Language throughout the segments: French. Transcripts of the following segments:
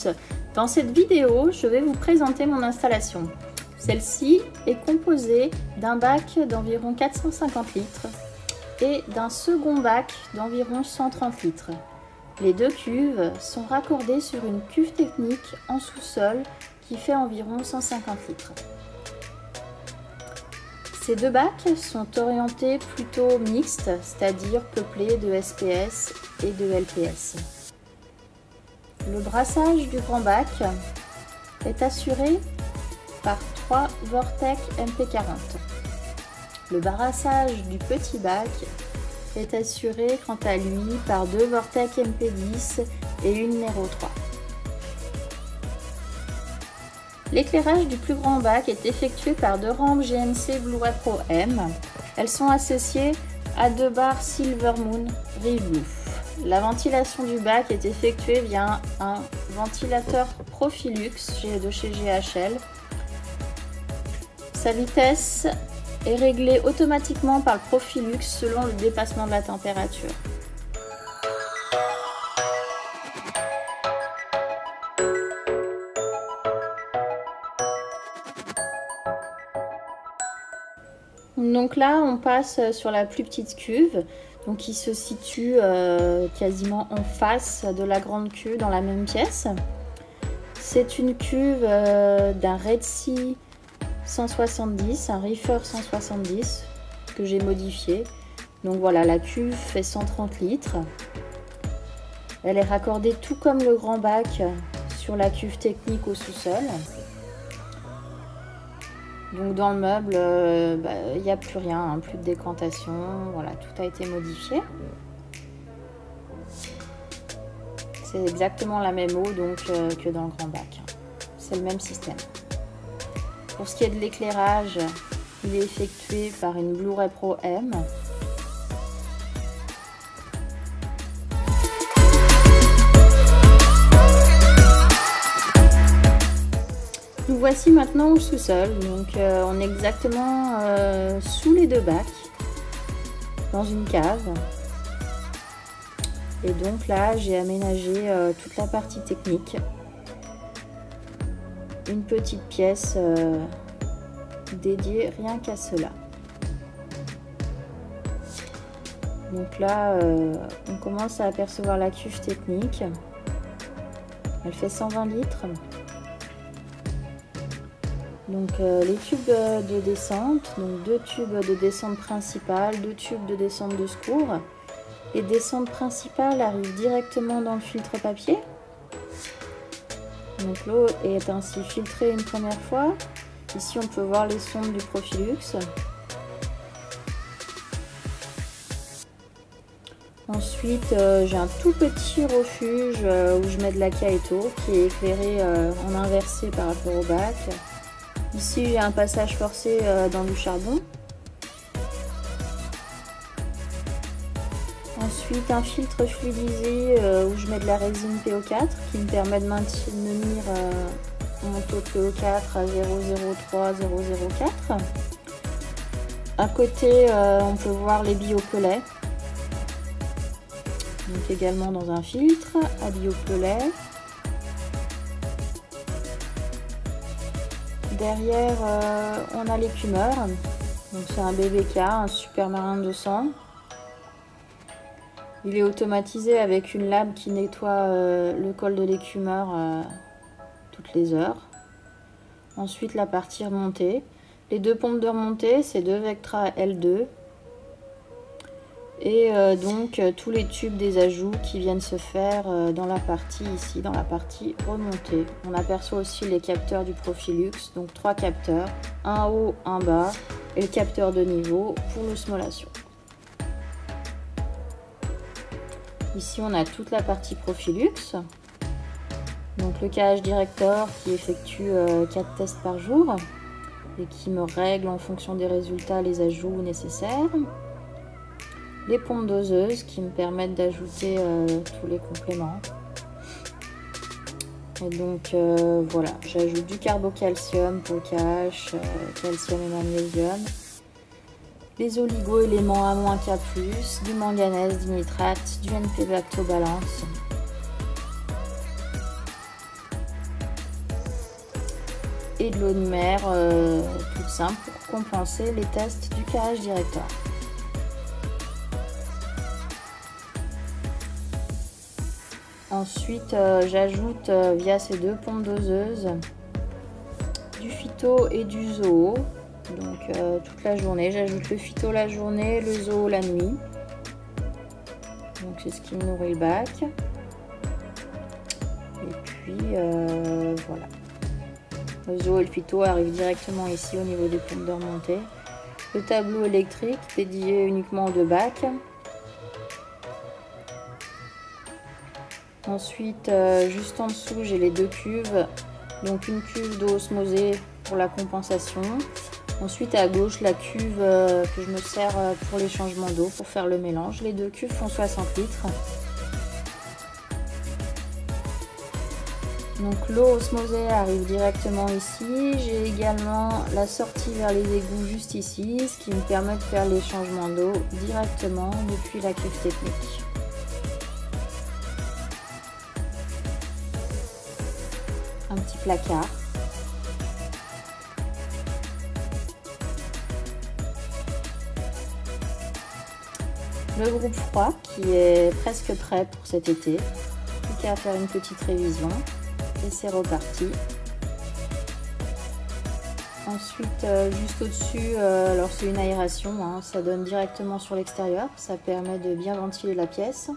plus. Dans cette vidéo, je vais vous présenter mon installation. Celle-ci est composée d'un bac d'environ 450 litres et d'un second bac d'environ 130 litres. Les deux cuves sont raccordées sur une cuve technique en sous-sol qui fait environ 150 litres. Ces deux bacs sont orientés plutôt mixtes, c'est-à-dire peuplés de SPS et de LPS. Le brassage du grand bac est assuré par 3 Vortec MP40. Le brassage du petit bac est assuré quant à lui par 2 Vortec MP10 et une Nero 3. L'éclairage du plus grand bac est effectué par 2 rampes GNC Blu-ray Pro M. Elles sont associées à 2 barres Silver Moon Reblue. La ventilation du bac est effectuée via un ventilateur Profilux de chez GHL. Sa vitesse est réglée automatiquement par le Profilux selon le dépassement de la température. Donc là, on passe sur la plus petite cuve, donc qui se situe quasiment en face de la grande cuve dans la même pièce. C'est une cuve d'un Red Sea 170, un Reefer 170 que j'ai modifié. Donc voilà, la cuve fait 130 litres. Elle est raccordée tout comme le grand bac sur la cuve technique au sous-sol. Donc dans le meuble, il n'y a plus rien, hein, plus de décantation, voilà, tout a été modifié. C'est exactement la même eau donc, que dans le grand bac. C'est le même système. Pour ce qui est de l'éclairage, il est effectué par une Blu-ray Pro M. Nous voici maintenant au sous-sol, donc on est exactement sous les deux bacs, dans une cave. Et donc là, j'ai aménagé toute la partie technique. Une petite pièce dédiée rien qu'à cela. Donc là, on commence à apercevoir la cuve technique. Elle fait 120 litres. Donc les tubes de descente, donc 2 tubes de descente principale, 2 tubes de descente de secours. Les descentes principales arrivent directement dans le filtre papier. Donc l'eau est ainsi filtrée une première fois. Ici on peut voir les sondes du Profilux. Ensuite j'ai un tout petit refuge où je mets de la Kaeto qui est éclairé en inversé par rapport au bac. Ici, j'ai un passage forcé dans du charbon. Ensuite, un filtre fluidisé où je mets de la résine PO4 qui me permet de maintenir mon taux de PO4 à 0,03, 0,04. À côté, on peut voir les biopelets. Donc également dans un filtre à biopelets. Derrière, on a l'écumeur. Donc c'est un BBK, un Supermarin 200. Il est automatisé avec une lame qui nettoie le col de l'écumeur toutes les heures. Ensuite, la partie remontée. Les 2 pompes de remontée, c'est 2 Vectra L2. Et donc tous les tubes des ajouts qui viennent se faire dans la partie ici, dans la partie remontée. On aperçoit aussi les capteurs du Profilux, donc 3 capteurs, un haut, un bas, et le capteur de niveau pour l'osmolation. Ici on a toute la partie Profilux, donc le KH Director qui effectue 4 tests par jour et qui me règle en fonction des résultats les ajouts nécessaires. Les pompes doseuses qui me permettent d'ajouter tous les compléments. Et donc voilà, j'ajoute du carbocalcium pour le KH, calcium et magnésium. Les oligo-éléments A-K+, du manganèse, du nitrate, du NP-lactobalance. et de l'eau de mer toute simple pour compenser les tests du Carriage Director. Ensuite, j'ajoute via ces deux pompes doseuses du phyto et du zoo. Donc toute la journée, j'ajoute le phyto la journée, le zoo la nuit. Donc c'est ce qui me nourrit le bac. Et puis voilà. Le zoo et le phyto arrivent directement ici au niveau des pompes de remontée. Le tableau électrique dédié uniquement aux deux bacs. Ensuite, juste en dessous, j'ai les deux cuves. Donc une cuve d'eau osmosée pour la compensation. Ensuite, à gauche, la cuve que je me sers pour les changements d'eau, pour faire le mélange. Les deux cuves font 60 litres. Donc l'eau osmosée arrive directement ici. J'ai également la sortie vers les égouts juste ici, ce qui me permet de faire les changements d'eau directement depuis la cuve technique. Un petit placard. Le groupe froid qui est presque prêt pour cet été. Plus qu'à faire une petite révision et c'est reparti. Ensuite, juste au-dessus, alors c'est une aération, hein, ça donne directement sur l'extérieur, ça permet de bien ventiler la pièce.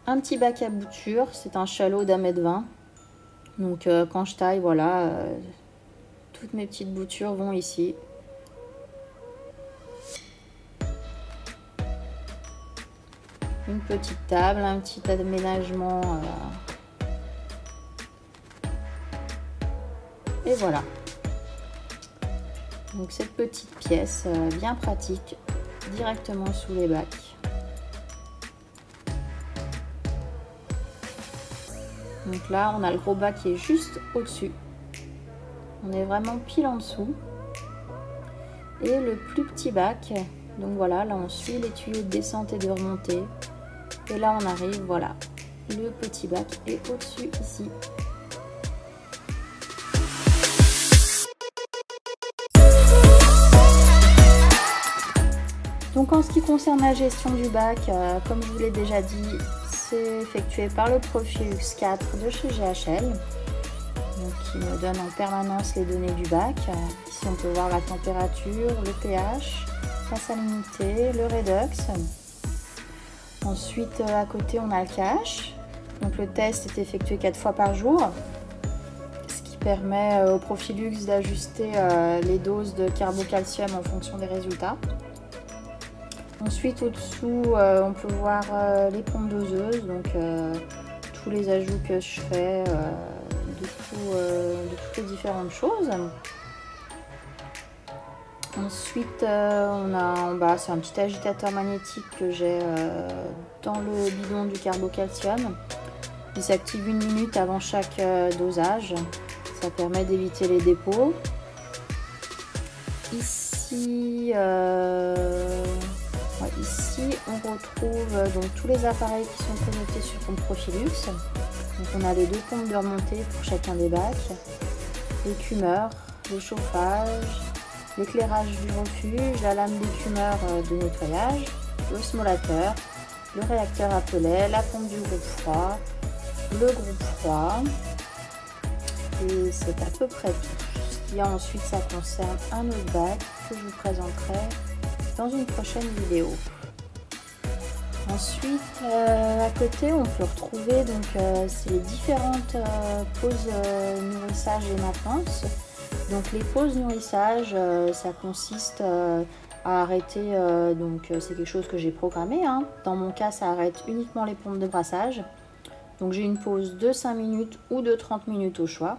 Un petit bac à bouture, c'est un chalot d'1,20 m. Donc quand je taille, voilà, toutes mes petites boutures vont ici. Une petite table, un petit aménagement. Et voilà. Donc cette petite pièce bien pratique, directement sous les bacs. Donc là, on a le gros bac qui est juste au-dessus. On est vraiment pile en dessous. Et le plus petit bac, donc voilà, là on suit les tuyaux de descente et de remontée. Et là on arrive, voilà, le petit bac est au-dessus ici. Donc en ce qui concerne la gestion du bac, comme je vous l'ai déjà dit, c'est effectué par le Profilux 4 de chez GHL, donc qui me donne en permanence les données du bac. Ici on peut voir la température, le pH, la salinité, le redox. Ensuite à côté on a le cache. Donc le test est effectué 4 fois par jour, ce qui permet au Profilux d'ajuster les doses de carbocalcium en fonction des résultats. Ensuite au-dessous on peut voir les pompes doseuses, donc tous les ajouts que je fais de toutes les différentes choses. Ensuite on a en bas, c'est un petit agitateur magnétique que j'ai dans le bidon du carbocalcium. Il s'active 1 minute avant chaque dosage, ça permet d'éviter les dépôts. Ici ici, on retrouve donc tous les appareils qui sont connectés sur mon Profilux. Donc on a les deux pompes de remontée pour chacun des bacs, l'écumeur, le chauffage, l'éclairage du refuge, la lame d'écumeur de nettoyage, l'osmolateur, le réacteur à pellet, la pompe du groupe froid, le groupe froid. Et c'est à peu près tout. Ce qu'il y a ensuite, ça concerne un autre bac que je vous présenterai dans une prochaine vidéo. Ensuite à côté on peut retrouver donc ces différentes pauses nourrissage et maintenance. Donc les pauses nourrissage, ça consiste à arrêter, donc c'est quelque chose que j'ai programmé, hein. Dans mon cas ça arrête uniquement les pompes de brassage. Donc j'ai une pause de 5 minutes ou de 30 minutes au choix.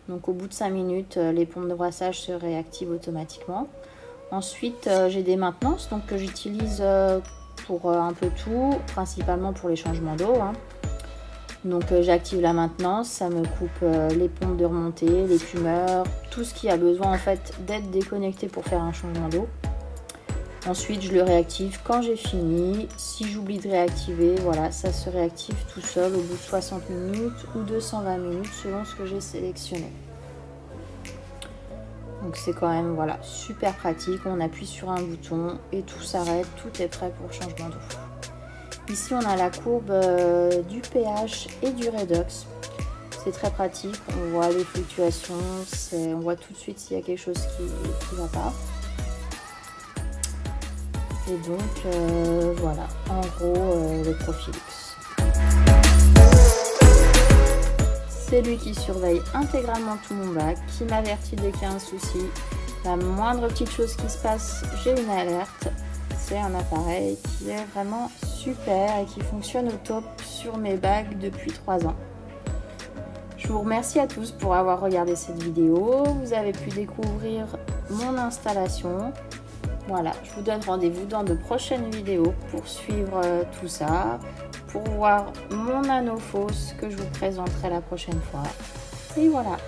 Donc au bout de 5 minutes les pompes de brassage se réactivent automatiquement. Ensuite, j'ai des maintenances donc, que j'utilise pour un peu tout, principalement pour les changements d'eau, hein. Donc j'active la maintenance, ça me coupe les pompes de remontée, l'écumeur, tout ce qui a besoin en fait d'être déconnecté pour faire un changement d'eau. Ensuite, je le réactive quand j'ai fini. Si j'oublie de réactiver, voilà, ça se réactive tout seul au bout de 60 minutes ou de 120 minutes selon ce que j'ai sélectionné. Donc c'est quand même voilà, super pratique. On appuie sur un bouton et tout s'arrête, tout est prêt pour le changement d'eau. Ici, on a la courbe du pH et du redox. C'est très pratique, on voit les fluctuations, on voit tout de suite s'il y a quelque chose qui ne va pas. Et donc voilà, en gros le Profilux. C'est lui qui surveille intégralement tout mon bac, qui m'avertit dès qu'il y a un souci. La moindre petite chose qui se passe, j'ai une alerte. C'est un appareil qui est vraiment super et qui fonctionne au top sur mes bacs depuis 3 ans. Je vous remercie à tous pour avoir regardé cette vidéo. Vous avez pu découvrir mon installation. Voilà, je vous donne rendez-vous dans de prochaines vidéos pour suivre tout ça, pour voir mon Nanophos que je vous présenterai la prochaine fois. Et voilà,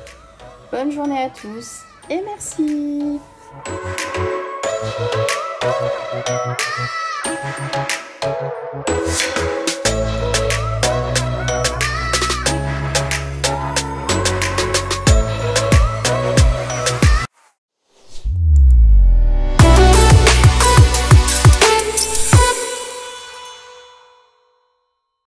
bonne journée à tous et merci.